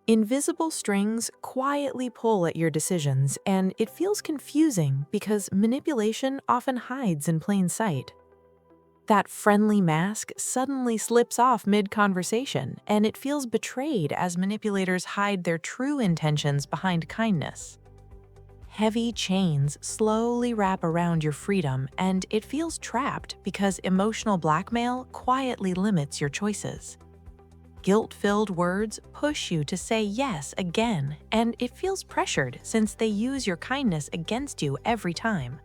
Invisible strings quietly pull at your decisions, and it feels confusing because manipulation often hides in plain sight. That friendly mask suddenly slips off mid-conversation, and it feels betrayed as manipulators hide their true intentions behind kindness. Heavy chains slowly wrap around your freedom, and it feels trapped because emotional blackmail quietly limits your choices. Guilt-filled words push you to say yes again, and it feels pressured since they use your kindness against you every time.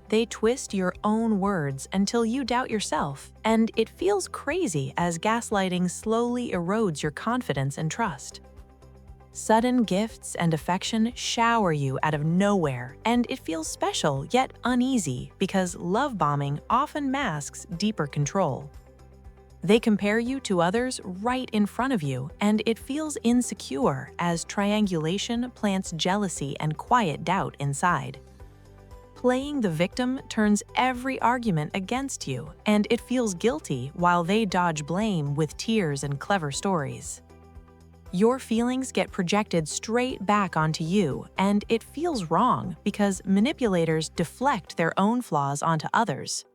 They twist your own words until you doubt yourself, and it feels crazy as gaslighting slowly erodes your confidence and trust. Sudden gifts and affection shower you out of nowhere, and it feels special yet uneasy because love bombing often masks deeper control. They compare you to others right in front of you, and it feels insecure as triangulation plants jealousy and quiet doubt inside. Playing the victim turns every argument against you, and it feels guilty while they dodge blame with tears and clever stories. Your feelings get projected straight back onto you, and it feels wrong because manipulators deflect their own flaws onto others.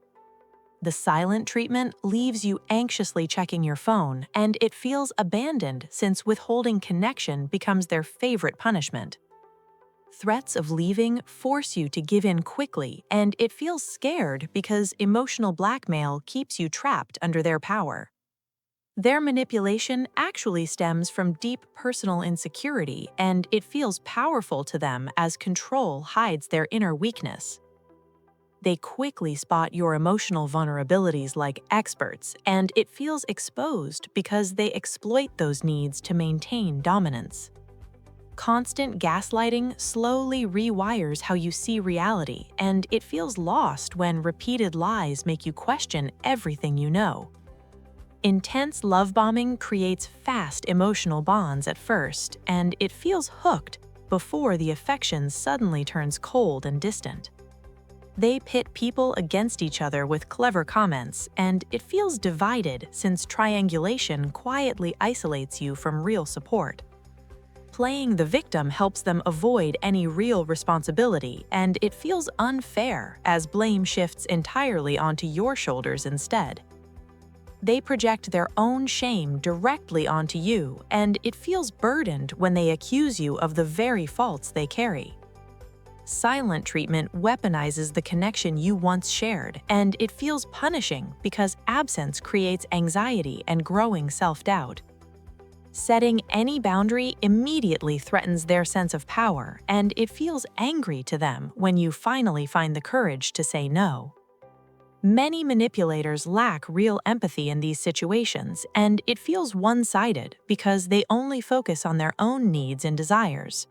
The silent treatment leaves you anxiously checking your phone, and it feels abandoned since withholding connection becomes their favorite punishment. Threats of leaving force you to give in quickly, and it feels scared because emotional blackmail keeps you trapped under their power. Their manipulation actually stems from deep personal insecurity, and it feels powerful to them as control hides their inner weakness. They quickly spot your emotional vulnerabilities like experts, and it feels exposed because they exploit those needs to maintain dominance. Constant gaslighting slowly rewires how you see reality, and it feels lost when repeated lies make you question everything you know. Intense love bombing creates fast emotional bonds at first, and it feels hooked before the affection suddenly turns cold and distant. They pit people against each other with clever comments, and it feels divided since triangulation quietly isolates you from real support. Playing the victim helps them avoid any real responsibility, and it feels unfair as blame shifts entirely onto your shoulders instead. They project their own shame directly onto you, and it feels burdened when they accuse you of the very faults they carry. Silent treatment weaponizes the connection you once shared, and it feels punishing because absence creates anxiety and growing self-doubt. Setting any boundary immediately threatens their sense of power, and it feels angry to them when you finally find the courage to say no. Many manipulators lack real empathy in these situations, and it feels one-sided because they only focus on their own needs and desires.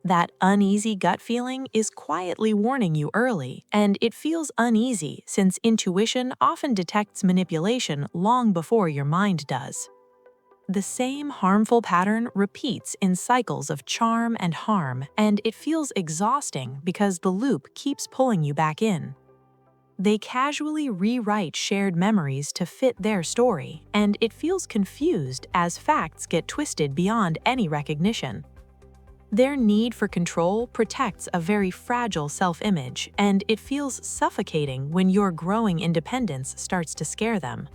That uneasy gut feeling is quietly warning you early, and it feels uneasy since intuition often detects manipulation long before your mind does. The same harmful pattern repeats in cycles of charm and harm, and it feels exhausting because the loop keeps pulling you back in. They casually rewrite shared memories to fit their story, and it feels confused as facts get twisted beyond any recognition. Their need for control protects a very fragile self-image, and it feels suffocating when your growing independence starts to scare them.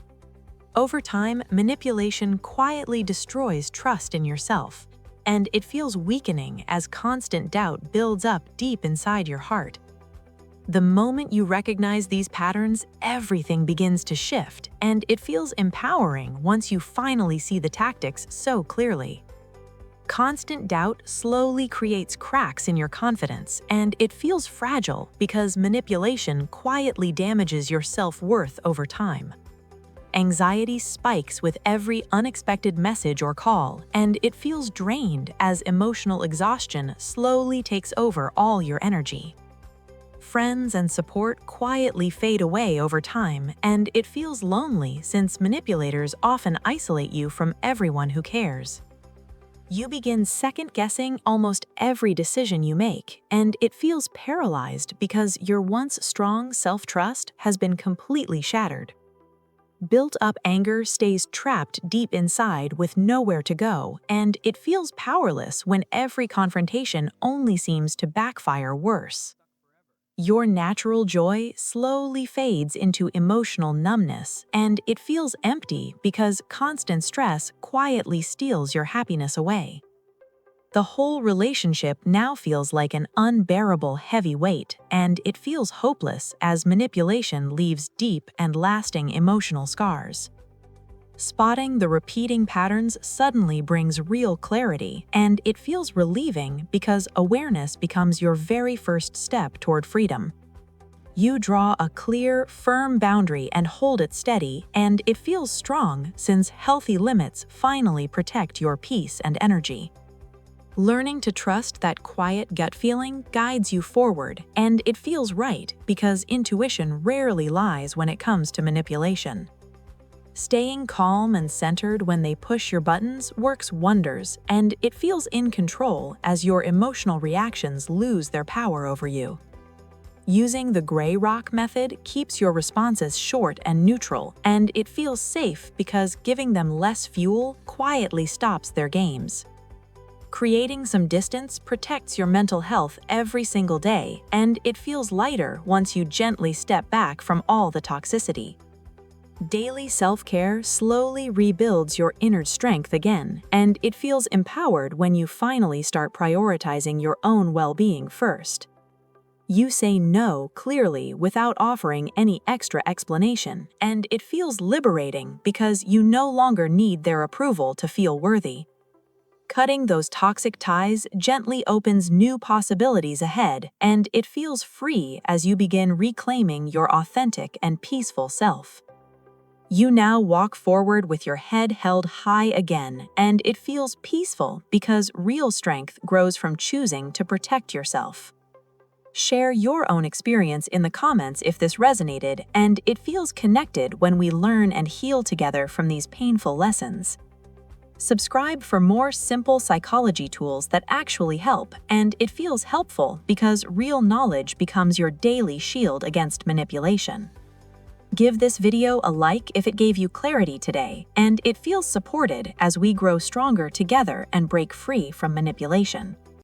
Over time, manipulation quietly destroys trust in yourself, and it feels weakening as constant doubt builds up deep inside your heart. The moment you recognize these patterns, everything begins to shift, and it feels empowering once you finally see the tactics so clearly. Constant doubt slowly creates cracks in your confidence, and it feels fragile because manipulation quietly damages your self-worth over time. Anxiety spikes with every unexpected message or call, and it feels drained as emotional exhaustion slowly takes over all your energy. Friends and support quietly fade away over time, and it feels lonely since manipulators often isolate you from everyone who cares. You begin second-guessing almost every decision you make, and it feels paralyzed because your once strong self-trust has been completely shattered. Built-up anger stays trapped deep inside with nowhere to go, and it feels powerless when every confrontation only seems to backfire worse. Your natural joy slowly fades into emotional numbness, and it feels empty because constant stress quietly steals your happiness away. The whole relationship now feels like an unbearable heavy weight, and it feels hopeless as manipulation leaves deep and lasting emotional scars. Spotting the repeating patterns suddenly brings real clarity, and it feels relieving because awareness becomes your very first step toward freedom. You draw a clear, firm boundary and hold it steady, and it feels strong since healthy limits finally protect your peace and energy. Learning to trust that quiet gut feeling guides you forward, and it feels right because intuition rarely lies when it comes to manipulation. Staying calm and centered when they push your buttons works wonders, and it feels in control as your emotional reactions lose their power over you. Using the gray rock method keeps your responses short and neutral, and it feels safe because giving them less fuel quietly stops their games. Creating some distance protects your mental health every single day, and it feels lighter once you gently step back from all the toxicity. Daily self-care slowly rebuilds your inner strength again, and it feels empowered when you finally start prioritizing your own well-being first. You say no clearly without offering any extra explanation, and it feels liberating because you no longer need their approval to feel worthy. Cutting those toxic ties gently opens new possibilities ahead, and it feels free as you begin reclaiming your authentic and peaceful self. You now walk forward with your head held high again, and it feels peaceful because real strength grows from choosing to protect yourself. Share your own experience in the comments if this resonated, and it feels connected when we learn and heal together from these painful lessons. Subscribe for more simple psychology tools that actually help, and it feels helpful because real knowledge becomes your daily shield against manipulation. Give this video a like if it gave you clarity today, and it feels supported as we grow stronger together and break free from manipulation.